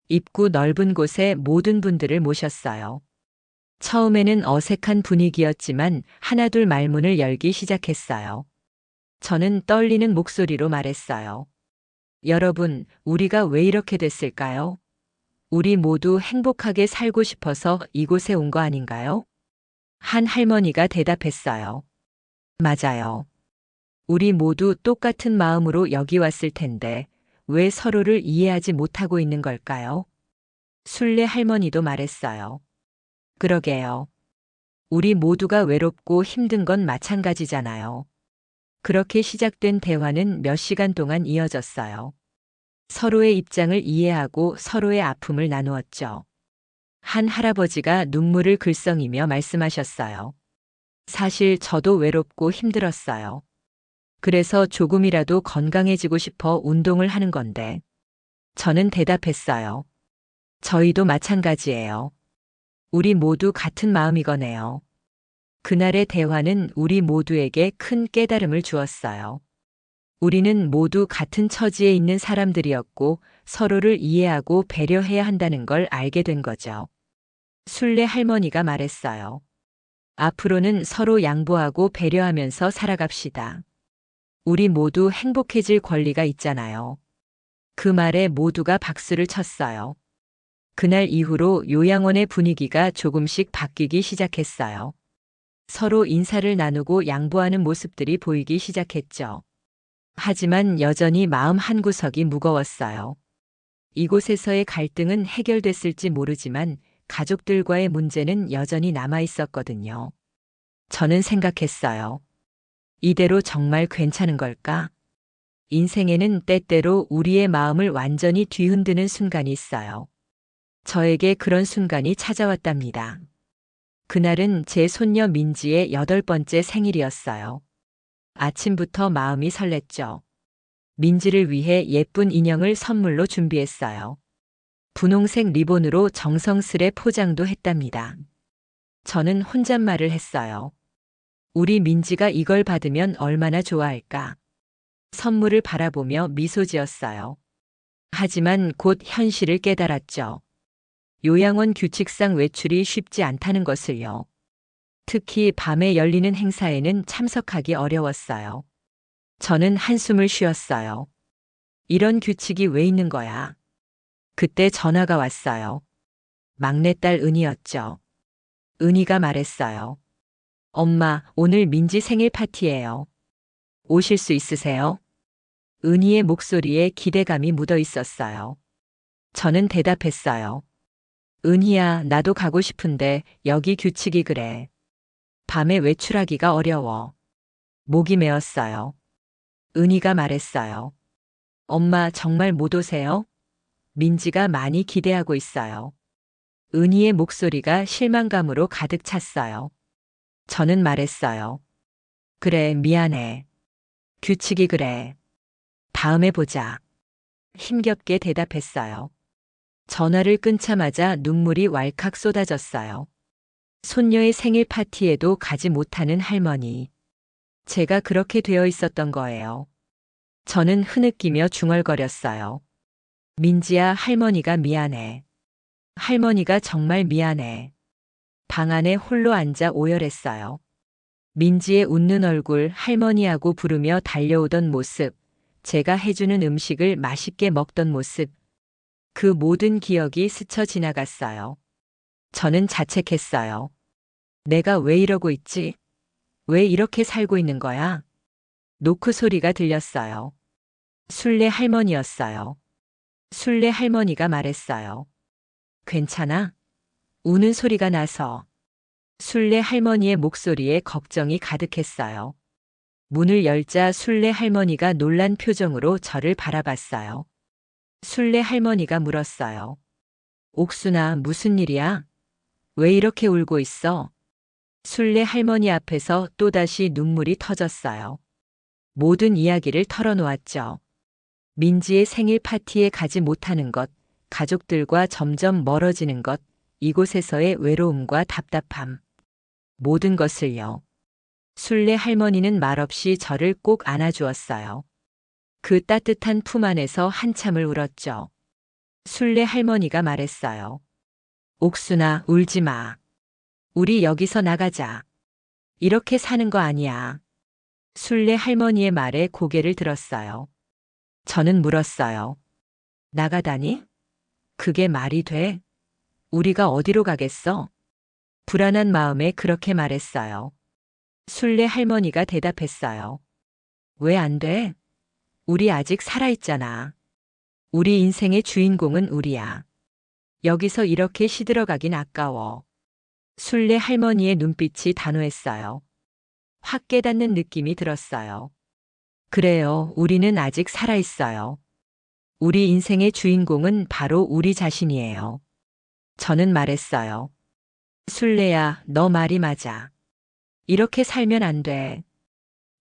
입구 넓은 곳에 모든 분들을 모셨어요. 처음에는 어색한 분위기였지만 하나둘 말문을 열기 시작했어요. 저는 떨리는 목소리로 말했어요. 여러분, 우리가 왜 이렇게 됐을까요? 우리 모두 행복하게 살고 싶어서 이곳에 온 거 아닌가요? 한 할머니가 대답했어요. 맞아요. 우리 모두 똑같은 마음으로 여기 왔을 텐데 왜 서로를 이해하지 못하고 있는 걸까요? 순례 할머니도 말했어요. 그러게요. 우리 모두가 외롭고 힘든 건 마찬가지잖아요. 그렇게 시작된 대화는 몇 시간 동안 이어졌어요. 서로의 입장을 이해하고 서로의 아픔을 나누었죠. 한 할아버지가 눈물을 글썽이며 말씀하셨어요. 사실 저도 외롭고 힘들었어요. 그래서 조금이라도 건강해지고 싶어 운동을 하는 건데. 저는 대답했어요. 저희도 마찬가지예요. 우리 모두 같은 마음이거네요. 그날의 대화는 우리 모두에게 큰 깨달음을 주었어요. 우리는 모두 같은 처지에 있는 사람들이었고 서로를 이해하고 배려해야 한다는 걸 알게 된 거죠. 순례 할머니가 말했어요. 앞으로는 서로 양보하고 배려하면서 살아갑시다. 우리 모두 행복해질 권리가 있잖아요. 그 말에 모두가 박수를 쳤어요. 그날 이후로 요양원의 분위기가 조금씩 바뀌기 시작했어요. 서로 인사를 나누고 양보하는 모습들이 보이기 시작했죠. 하지만 여전히 마음 한구석이 무거웠어요. 이곳에서의 갈등은 해결됐을지 모르지만 가족들과의 문제는 여전히 남아 있었거든요. 저는 생각했어요. 이대로 정말 괜찮은 걸까? 인생에는 때때로 우리의 마음을 완전히 뒤흔드는 순간이 있어요. 저에게 그런 순간이 찾아왔답니다. 그날은 제 손녀 민지의 8번째 생일이었어요. 아침부터 마음이 설렜죠. 민지를 위해 예쁜 인형을 선물로 준비했어요. 분홍색 리본으로 정성스레 포장도 했답니다. 저는 혼잣말을 했어요. 우리 민지가 이걸 받으면 얼마나 좋아할까? 선물을 바라보며 미소 지었어요. 하지만 곧 현실을 깨달았죠. 요양원 규칙상 외출이 쉽지 않다는 것을요. 특히 밤에 열리는 행사에는 참석하기 어려웠어요. 저는 한숨을 쉬었어요. 이런 규칙이 왜 있는 거야? 그때 전화가 왔어요. 막내딸 은희였죠. 은희가 말했어요. 엄마, 오늘 민지 생일 파티예요. 오실 수 있으세요? 은희의 목소리에 기대감이 묻어 있었어요. 저는 대답했어요. 은희야, 나도 가고 싶은데 여기 규칙이 그래. 밤에 외출하기가 어려워. 목이 메었어요. 은희가 말했어요. 엄마, 정말 못 오세요? 민지가 많이 기대하고 있어요. 은희의 목소리가 실망감으로 가득 찼어요. 저는 말했어요. 그래, 미안해. 규칙이 그래. 다음에 보자. 힘겹게 대답했어요. 전화를 끊자마자 눈물이 왈칵 쏟아졌어요. 손녀의 생일 파티에도 가지 못하는 할머니. 제가 그렇게 되어 있었던 거예요. 저는 흐느끼며 중얼거렸어요. 민지야, 할머니가 미안해. 할머니가 정말 미안해. 방 안에 홀로 앉아 오열했어요. 민지의 웃는 얼굴, 할머니하고 부르며 달려오던 모습, 제가 해주는 음식을 맛있게 먹던 모습, 그 모든 기억이 스쳐 지나갔어요. 저는 자책했어요. 내가 왜 이러고 있지? 왜 이렇게 살고 있는 거야? 노크 소리가 들렸어요. 순례 할머니였어요. 순례 할머니가 말했어요. 괜찮아? 우는 소리가 나서 순례 할머니의 목소리에 걱정이 가득했어요. 문을 열자 순례 할머니가 놀란 표정으로 저를 바라봤어요. 순례 할머니가 물었어요. 옥순아, 무슨 일이야? 왜 이렇게 울고 있어? 순례 할머니 앞에서 또다시 눈물이 터졌어요. 모든 이야기를 털어놓았죠. 민지의 생일 파티에 가지 못하는 것, 가족들과 점점 멀어지는 것, 이곳에서의 외로움과 답답함. 모든 것을요. 순례 할머니는 말없이 저를 꼭 안아주었어요. 그 따뜻한 품 안에서 한참을 울었죠. 순례 할머니가 말했어요. 옥순아, 울지 마. 우리 여기서 나가자. 이렇게 사는 거 아니야. 순례 할머니의 말에 고개를 들었어요. 저는 물었어요. 나가다니? 그게 말이 돼? 우리가 어디로 가겠어? 불안한 마음에 그렇게 말했어요. 순례 할머니가 대답했어요. 왜 안 돼? 우리 아직 살아있잖아. 우리 인생의 주인공은 우리야. 여기서 이렇게 시들어가긴 아까워. 순례 할머니의 눈빛이 단호했어요. 확 깨닫는 느낌이 들었어요. 그래요, 우리는 아직 살아있어요. 우리 인생의 주인공은 바로 우리 자신이에요. 저는 말했어요. 순례야, 너 말이 맞아. 이렇게 살면 안 돼.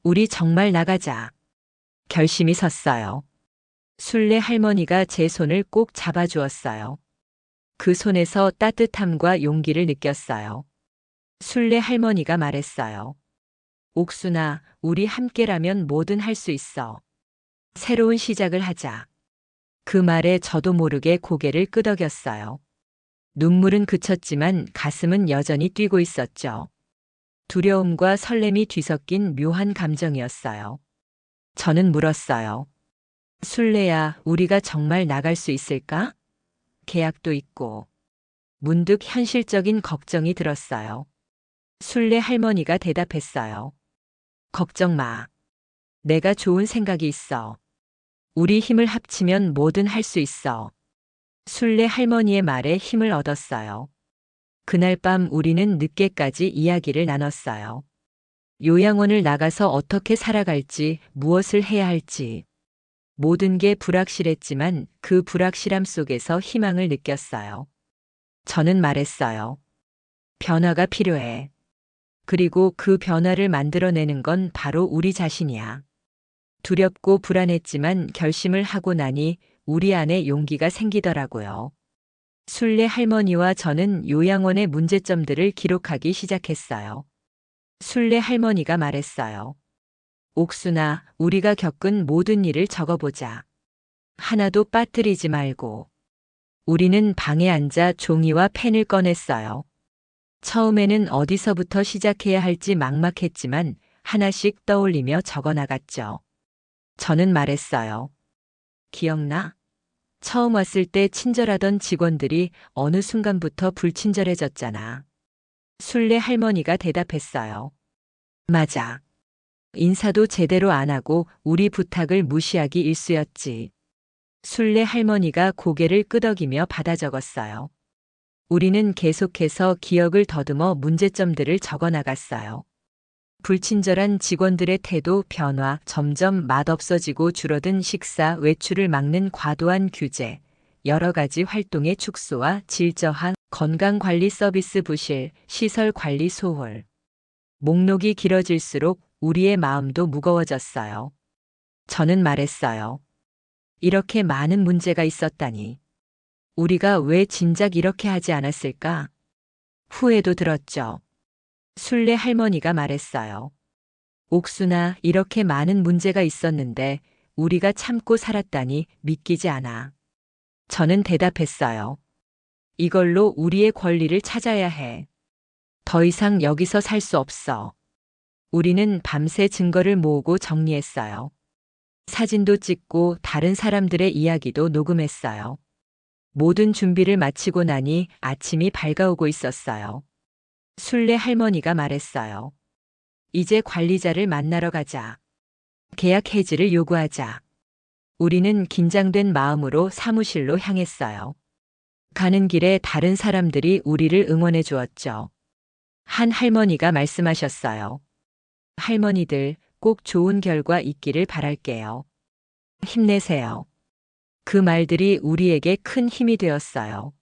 우리 정말 나가자. 결심이 섰어요. 순례 할머니가 제 손을 꼭 잡아주었어요. 그 손에서 따뜻함과 용기를 느꼈어요. 순례 할머니가 말했어요. 옥순아, 우리 함께라면 뭐든 할 수 있어. 새로운 시작을 하자. 그 말에 저도 모르게 고개를 끄덕였어요. 눈물은 그쳤지만 가슴은 여전히 뛰고 있었죠. 두려움과 설렘이 뒤섞인 묘한 감정이었어요. 저는 물었어요. 순례야, 우리가 정말 나갈 수 있을까? 계약도 있고. 문득 현실적인 걱정이 들었어요. 순례 할머니가 대답했어요. 걱정 마. 내가 좋은 생각이 있어. 우리 힘을 합치면 뭐든 할 수 있어. 순례 할머니의 말에 힘을 얻었어요. 그날 밤 우리는 늦게까지 이야기를 나눴어요. 요양원을 나가서 어떻게 살아갈지, 무엇을 해야 할지. 모든 게 불확실했지만 그 불확실함 속에서 희망을 느꼈어요. 저는 말했어요. 변화가 필요해. 그리고 그 변화를 만들어내는 건 바로 우리 자신이야. 두렵고 불안했지만 결심을 하고 나니 우리 안에 용기가 생기더라고요. 순례 할머니와 저는 요양원의 문제점들을 기록하기 시작했어요. 순례 할머니가 말했어요. 옥순아, 우리가 겪은 모든 일을 적어보자. 하나도 빠뜨리지 말고. 우리는 방에 앉아 종이와 펜을 꺼냈어요. 처음에는 어디서부터 시작해야 할지 막막했지만 하나씩 떠올리며 적어나갔죠. 저는 말했어요. 기억나? 처음 왔을 때 친절하던 직원들이 어느 순간부터 불친절해졌잖아. 순례 할머니가 대답했어요. 맞아. 인사도 제대로 안 하고 우리 부탁을 무시하기 일쑤였지. 순례 할머니가 고개를 끄덕이며 받아 적었어요. 우리는 계속해서 기억을 더듬어 문제점들을 적어 나갔어요. 불친절한 직원들의 태도 변화, 점점 맛없어지고 줄어든 식사, 외출을 막는 과도한 규제, 여러 가지 활동의 축소와 질 저하, 건강관리 서비스 부실, 시설 관리 소홀. 목록이 길어질수록 우리의 마음도 무거워졌어요. 저는 말했어요. 이렇게 많은 문제가 있었다니. 우리가 왜 진작 이렇게 하지 않았을까? 후회도 들었죠. 순례 할머니가 말했어요. 옥순아, 이렇게 많은 문제가 있었는데 우리가 참고 살았다니 믿기지 않아. 저는 대답했어요. 이걸로 우리의 권리를 찾아야 해. 더 이상 여기서 살 수 없어. 우리는 밤새 증거를 모으고 정리했어요. 사진도 찍고 다른 사람들의 이야기도 녹음했어요. 모든 준비를 마치고 나니 아침이 밝아오고 있었어요. 순례 할머니가 말했어요. 이제 관리자를 만나러 가자. 계약 해지를 요구하자. 우리는 긴장된 마음으로 사무실로 향했어요. 가는 길에 다른 사람들이 우리를 응원해 주었죠. 한 할머니가 말씀하셨어요. 할머니들 꼭 좋은 결과 있기를 바랄게요. 힘내세요. 그 말들이 우리에게 큰 힘이 되었어요.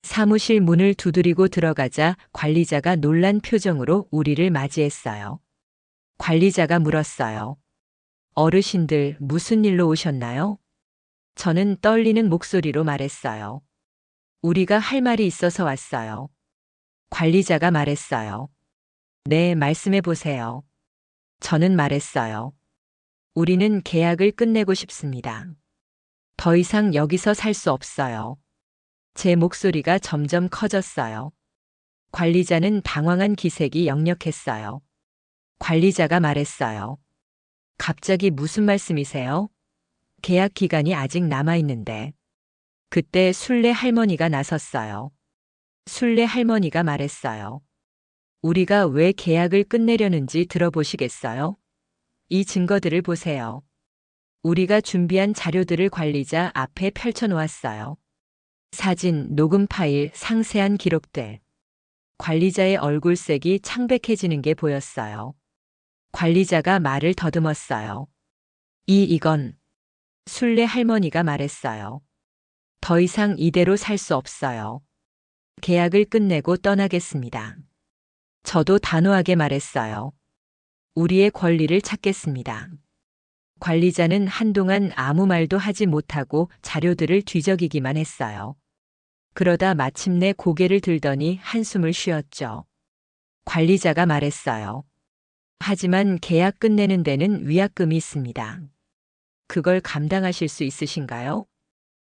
사무실 문을 두드리고 들어가자 관리자가 놀란 표정으로 우리를 맞이했어요. 관리자가 물었어요. 어르신들 무슨 일로 오셨나요? 저는 떨리는 목소리로 말했어요. 우리가 할 말이 있어서 왔어요. 관리자가 말했어요. 네, 말씀해 보세요. 저는 말했어요. 우리는 계약을 끝내고 싶습니다. 더 이상 여기서 살 수 없어요. 제 목소리가 점점 커졌어요. 관리자는 당황한 기색이 역력했어요. 관리자가 말했어요. 갑자기 무슨 말씀이세요? 계약 기간이 아직 남아있는데. 그때 순례 할머니가 나섰어요. 순례 할머니가 말했어요. 우리가 왜 계약을 끝내려는지 들어보시겠어요? 이 증거들을 보세요. 우리가 준비한 자료들을 관리자 앞에 펼쳐놓았어요. 사진, 녹음 파일, 상세한 기록들. 관리자의 얼굴색이 창백해지는 게 보였어요. 관리자가 말을 더듬었어요. 이건 순례 할머니가 말했어요. 더 이상 이대로 살 수 없어요. 계약을 끝내고 떠나겠습니다. 저도 단호하게 말했어요. 우리의 권리를 찾겠습니다. 관리자는 한동안 아무 말도 하지 못하고 자료들을 뒤적이기만 했어요. 그러다 마침내 고개를 들더니 한숨을 쉬었죠. 관리자가 말했어요. 하지만 계약 끝내는 데는 위약금이 있습니다. 그걸 감당하실 수 있으신가요?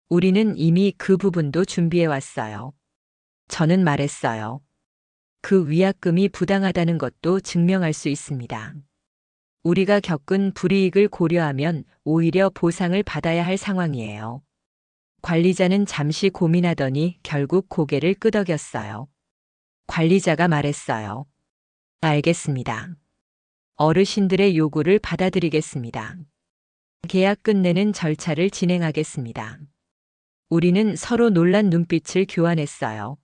우리는 이미 그 부분도 준비해 왔어요. 저는 말했어요. 그 위약금이 부당하다는 것도 증명할 수 있습니다. 우리가 겪은 불이익을 고려하면 오히려 보상을 받아야 할 상황이에요. 관리자는 잠시 고민하더니 결국 고개를 끄덕였어요. 관리자가 말했어요. 알겠습니다. 어르신들의 요구를 받아들이겠습니다. 계약 끝내는 절차를 진행하겠습니다. 우리는 서로 놀란 눈빛을 교환했어요.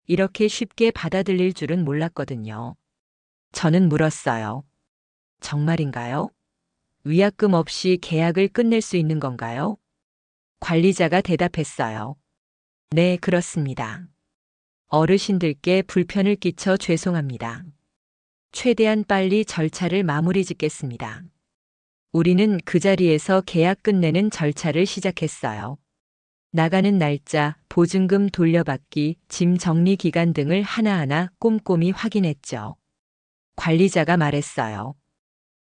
이렇게 쉽게 받아들일 줄은 몰랐거든요. 저는 물었어요. 정말인가요? 위약금 없이 계약을 끝낼 수 있는 건가요? 관리자가 대답했어요. 네, 그렇습니다. 어르신들께 불편을 끼쳐 죄송합니다. 최대한 빨리 절차를 마무리 짓겠습니다. 우리는 그 자리에서 계약 끝내는 절차를 시작했어요. 나가는 날짜, 보증금 돌려받기, 짐 정리 기간 등을 하나하나 꼼꼼히 확인했죠. 관리자가 말했어요.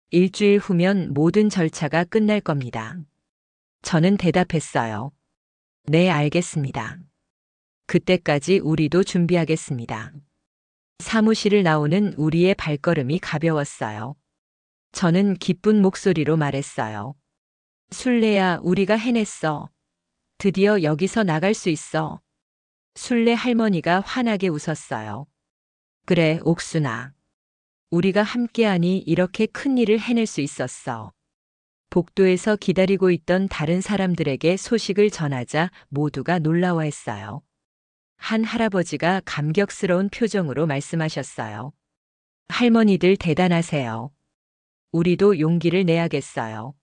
일주일 후면 모든 절차가 끝날 겁니다. 저는 대답했어요. 네, 알겠습니다. 그때까지 우리도 준비하겠습니다. 사무실을 나오는 우리의 발걸음이 가벼웠어요. 저는 기쁜 목소리로 말했어요. 순례야, 우리가 해냈어. 드디어 여기서 나갈 수 있어. 순례 할머니가 환하게 웃었어요. 그래, 옥순아. 우리가 함께하니 이렇게 큰 일을 해낼 수 있었어. 복도에서 기다리고 있던 다른 사람들에게 소식을 전하자 모두가 놀라워했어요. 한 할아버지가 감격스러운 표정으로 말씀하셨어요. 할머니들 대단하세요. 우리도 용기를 내야겠어요.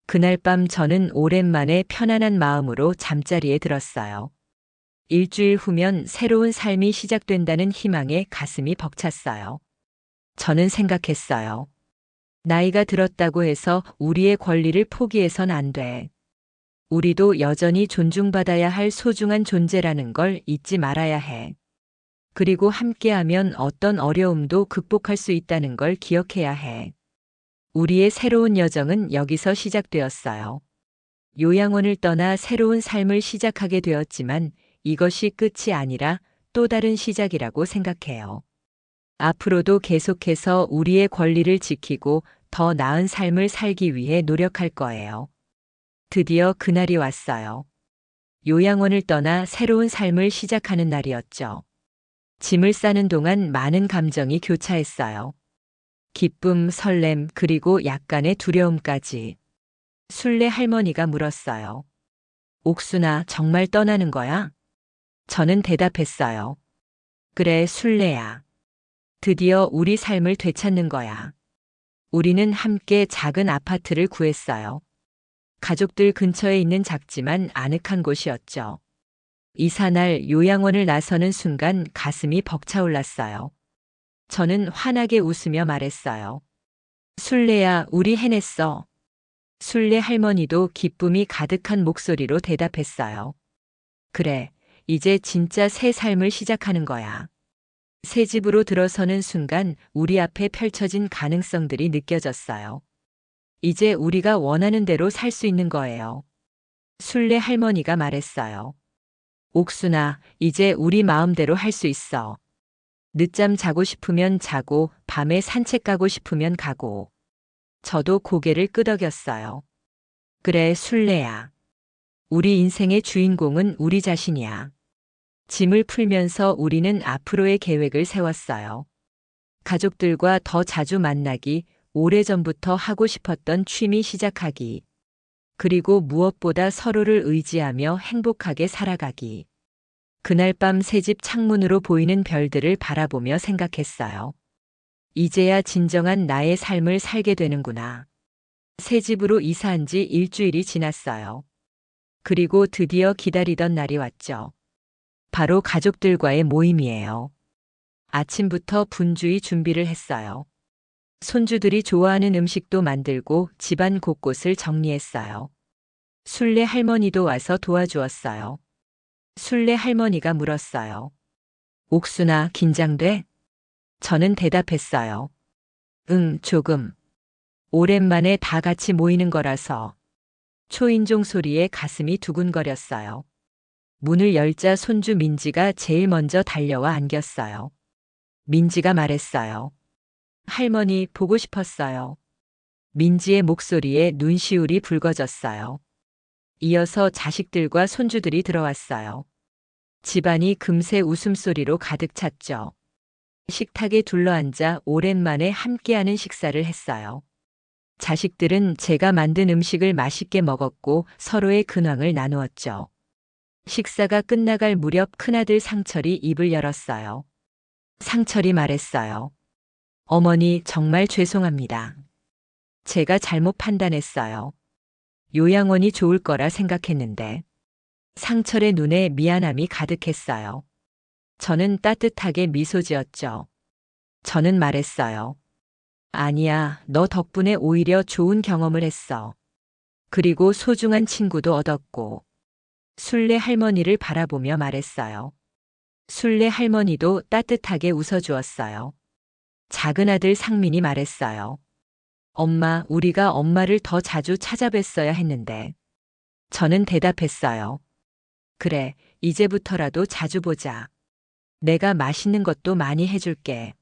그날 밤 저는 오랜만에 편안한 마음으로 잠자리에 들었어요. 일주일 후면 새로운 삶이 시작된다는 희망에 가슴이 벅찼어요. 저는 생각했어요. 나이가 들었다고 해서 우리의 권리를 포기해선 안 돼. 우리도 여전히 존중받아야 할 소중한 존재라는 걸 잊지 말아야 해. 그리고 함께하면 어떤 어려움도 극복할 수 있다는 걸 기억해야 해. 우리의 새로운 여정은 여기서 시작되었어요. 요양원을 떠나 새로운 삶을 시작하게 되었지만 이것이 끝이 아니라 또 다른 시작이라고 생각해요. 앞으로도 계속해서 우리의 권리를 지키고 더 나은 삶을 살기 위해 노력할 거예요. 드디어 그날이 왔어요. 요양원을 떠나 새로운 삶을 시작하는 날이었죠. 짐을 싸는 동안 많은 감정이 교차했어요. 기쁨, 설렘, 그리고 약간의 두려움까지. 순례 할머니가 물었어요. 옥순아, 정말 떠나는 거야? 저는 대답했어요. 그래, 순례야. 드디어 우리 삶을 되찾는 거야. 우리는 함께 작은 아파트를 구했어요. 가족들 근처에 있는 작지만 아늑한 곳이었죠. 이사날 요양원을 나서는 순간 가슴이 벅차올랐어요. 저는 환하게 웃으며 말했어요. 순례야, 우리 해냈어. 순례 할머니도 기쁨이 가득한 목소리로 대답했어요. 그래, 이제 진짜 새 삶을 시작하는 거야. 새 집으로 들어서는 순간 우리 앞에 펼쳐진 가능성들이 느껴졌어요. 이제 우리가 원하는 대로 살 수 있는 거예요. 순례 할머니가 말했어요. 옥순아, 이제 우리 마음대로 할 수 있어. 늦잠 자고 싶으면 자고, 밤에 산책 가고 싶으면 가고. 저도 고개를 끄덕였어요. 그래, 순례야. 우리 인생의 주인공은 우리 자신이야. 짐을 풀면서 우리는 앞으로의 계획을 세웠어요. 가족들과 더 자주 만나기, 오래전부터 하고 싶었던 취미 시작하기. 그리고 무엇보다 서로를 의지하며 행복하게 살아가기. 그날 밤 새집 창문으로 보이는 별들을 바라보며 생각했어요. 이제야 진정한 나의 삶을 살게 되는구나. 새 집으로 이사한 지 일주일이 지났어요. 그리고 드디어 기다리던 날이 왔죠. 바로 가족들과의 모임이에요. 아침부터 분주히 준비를 했어요. 손주들이 좋아하는 음식도 만들고 집안 곳곳을 정리했어요. 순례 할머니도 와서 도와주었어요. 순례 할머니가 물었어요. 옥순아, 긴장돼? 저는 대답했어요. 응, 조금. 오랜만에 다 같이 모이는 거라서. 초인종 소리에 가슴이 두근거렸어요. 문을 열자 손주 민지가 제일 먼저 달려와 안겼어요. 민지가 말했어요. 할머니, 보고 싶었어요. 민지의 목소리에 눈시울이 붉어졌어요. 이어서 자식들과 손주들이 들어왔어요. 집안이 금세 웃음소리로 가득 찼죠. 식탁에 둘러앉아 오랜만에 함께하는 식사를 했어요. 자식들은 제가 만든 음식을 맛있게 먹었고 서로의 근황을 나누었죠. 식사가 끝나갈 무렵 큰아들 상철이 입을 열었어요. 상철이 말했어요. 어머니, 정말 죄송합니다. 제가 잘못 판단했어요. 요양원이 좋을 거라 생각했는데. 상철의 눈에 미안함이 가득했어요. 저는 따뜻하게 미소 지었죠. 저는 말했어요. 아니야, 너 덕분에 오히려 좋은 경험을 했어. 그리고 소중한 친구도 얻었고. 순례 할머니를 바라보며 말했어요. 순례 할머니도 따뜻하게 웃어주었어요. 작은 아들 상민이 말했어요. 엄마, 우리가 엄마를 더 자주 찾아뵀어야 했는데. 저는 대답했어요. 그래, 이제부터라도 자주 보자. 내가 맛있는 것도 많이 해줄게.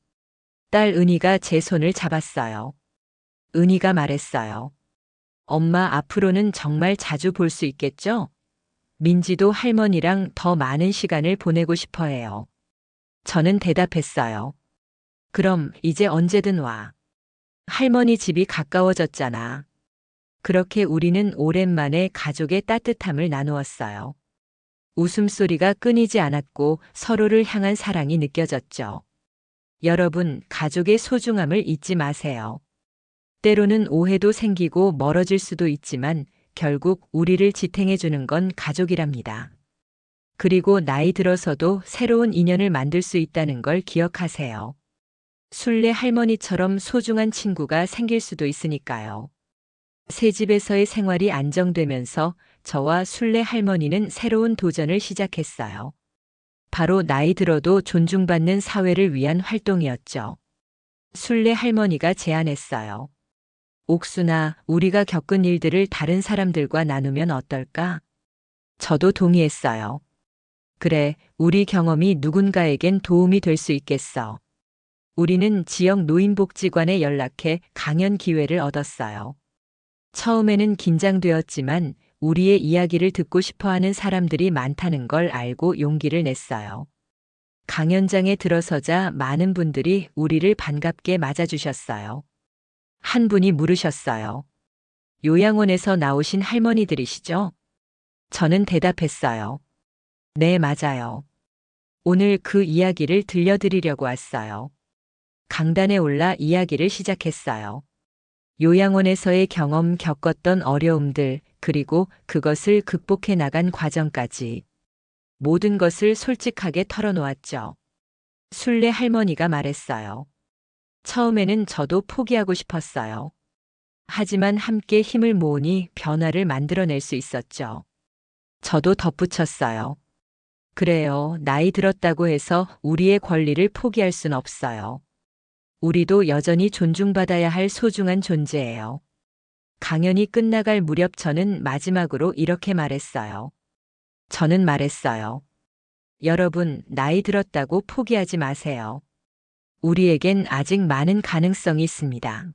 딸 은희가 제 손을 잡았어요. 은희가 말했어요. 엄마, 앞으로는 정말 자주 볼 수 있겠죠? 민지도 할머니랑 더 많은 시간을 보내고 싶어 해요. 저는 대답했어요. 그럼 이제 언제든 와. 할머니 집이 가까워졌잖아. 그렇게 우리는 오랜만에 가족의 따뜻함을 나누었어요. 웃음소리가 끊이지 않았고 서로를 향한 사랑이 느껴졌죠. 여러분, 가족의 소중함을 잊지 마세요. 때로는 오해도 생기고 멀어질 수도 있지만 결국 우리를 지탱해주는 건 가족이랍니다. 그리고 나이 들어서도 새로운 인연을 만들 수 있다는 걸 기억하세요. 순례 할머니처럼 소중한 친구가 생길 수도 있으니까요. 새 집에서의 생활이 안정되면서 저와 순례 할머니는 새로운 도전을 시작했어요. 바로 나이 들어도 존중받는 사회를 위한 활동이었죠. 순례 할머니가 제안했어요. 옥순아, 우리가 겪은 일들을 다른 사람들과 나누면 어떨까? 저도 동의했어요. 그래, 우리 경험이 누군가에겐 도움이 될 수 있겠어. 우리는 지역 노인복지관에 연락해 강연 기회를 얻었어요. 처음에는 긴장되었지만 우리의 이야기를 듣고 싶어 하는 사람들이 많다는 걸 알고 용기를 냈어요. 강연장에 들어서자 많은 분들이 우리를 반갑게 맞아주셨어요. 한 분이 물으셨어요. 요양원에서 나오신 할머니들이시죠? 저는 대답했어요. 네, 맞아요. 오늘 그 이야기를 들려드리려고 왔어요. 강단에 올라 이야기를 시작했어요. 요양원에서의 경험, 겪었던 어려움들, 그리고 그것을 극복해 나간 과정까지 모든 것을 솔직하게 털어놓았죠. 순례 할머니가 말했어요. 처음에는 저도 포기하고 싶었어요. 하지만 함께 힘을 모으니 변화를 만들어낼 수 있었죠. 저도 덧붙였어요. 그래요. 나이 들었다고 해서 우리의 권리를 포기할 순 없어요. 우리도 여전히 존중받아야 할 소중한 존재예요. 강연이 끝나갈 무렵 저는 마지막으로 이렇게 말했어요. 저는 말했어요. 여러분, 나이 들었다고 포기하지 마세요. 우리에겐 아직 많은 가능성이 있습니다.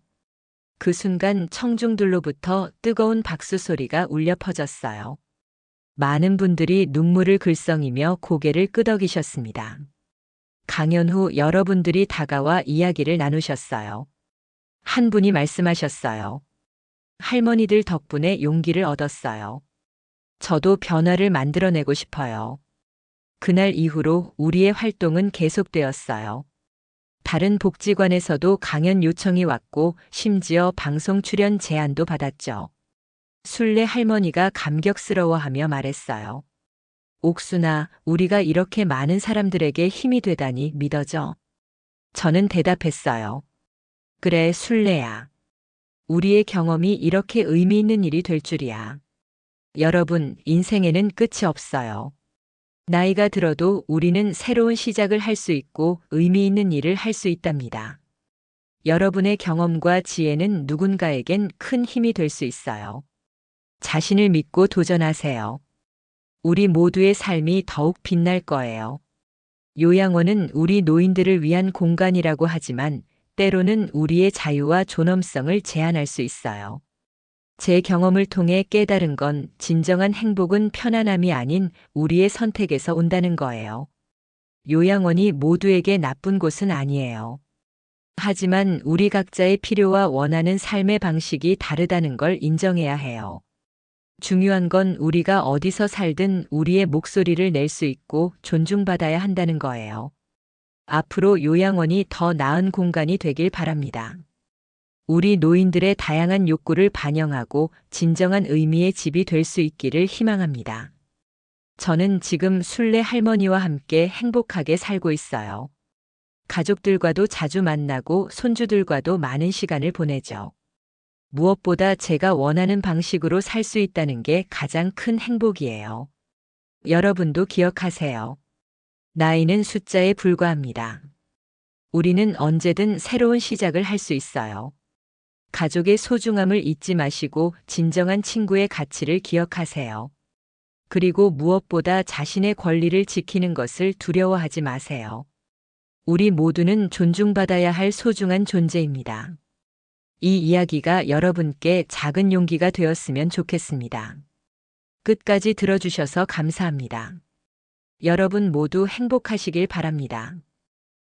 그 순간 청중들로부터 뜨거운 박수 소리가 울려 퍼졌어요. 많은 분들이 눈물을 글썽이며 고개를 끄덕이셨습니다. 강연 후 여러분들이 다가와 이야기를 나누셨어요. 한 분이 말씀하셨어요. 할머니들 덕분에 용기를 얻었어요. 저도 변화를 만들어내고 싶어요. 그날 이후로 우리의 활동은 계속되었어요. 다른 복지관에서도 강연 요청이 왔고 심지어 방송 출연 제안도 받았죠. 순례 할머니가 감격스러워하며 말했어요. 옥순아, 우리가 이렇게 많은 사람들에게 힘이 되다니 믿어져. 저는 대답했어요. 그래, 순례야. 우리의 경험이 이렇게 의미 있는 일이 될 줄이야. 여러분, 인생에는 끝이 없어요. 나이가 들어도 우리는 새로운 시작을 할 수 있고 의미 있는 일을 할 수 있답니다. 여러분의 경험과 지혜는 누군가에겐 큰 힘이 될 수 있어요. 자신을 믿고 도전하세요. 우리 모두의 삶이 더욱 빛날 거예요. 요양원은 우리 노인들을 위한 공간이라고 하지만 때로는 우리의 자유와 존엄성을 제한할 수 있어요. 제 경험을 통해 깨달은 건 진정한 행복은 편안함이 아닌 우리의 선택에서 온다는 거예요. 요양원이 모두에게 나쁜 곳은 아니에요. 하지만 우리 각자의 필요와 원하는 삶의 방식이 다르다는 걸 인정해야 해요. 중요한 건 우리가 어디서 살든 우리의 목소리를 낼 수 있고 존중받아야 한다는 거예요. 앞으로 요양원이 더 나은 공간이 되길 바랍니다. 우리 노인들의 다양한 욕구를 반영하고 진정한 의미의 집이 될 수 있기를 희망합니다. 저는 지금 순례 할머니와 함께 행복하게 살고 있어요. 가족들과도 자주 만나고 손주들과도 많은 시간을 보내죠. 무엇보다 제가 원하는 방식으로 살 수 있다는 게 가장 큰 행복이에요. 여러분도 기억하세요. 나이는 숫자에 불과합니다. 우리는 언제든 새로운 시작을 할 수 있어요. 가족의 소중함을 잊지 마시고 진정한 친구의 가치를 기억하세요. 그리고 무엇보다 자신의 권리를 지키는 것을 두려워하지 마세요. 우리 모두는 존중받아야 할 소중한 존재입니다. 이 이야기가 여러분께 작은 용기가 되었으면 좋겠습니다. 끝까지 들어주셔서 감사합니다. 여러분 모두 행복하시길 바랍니다.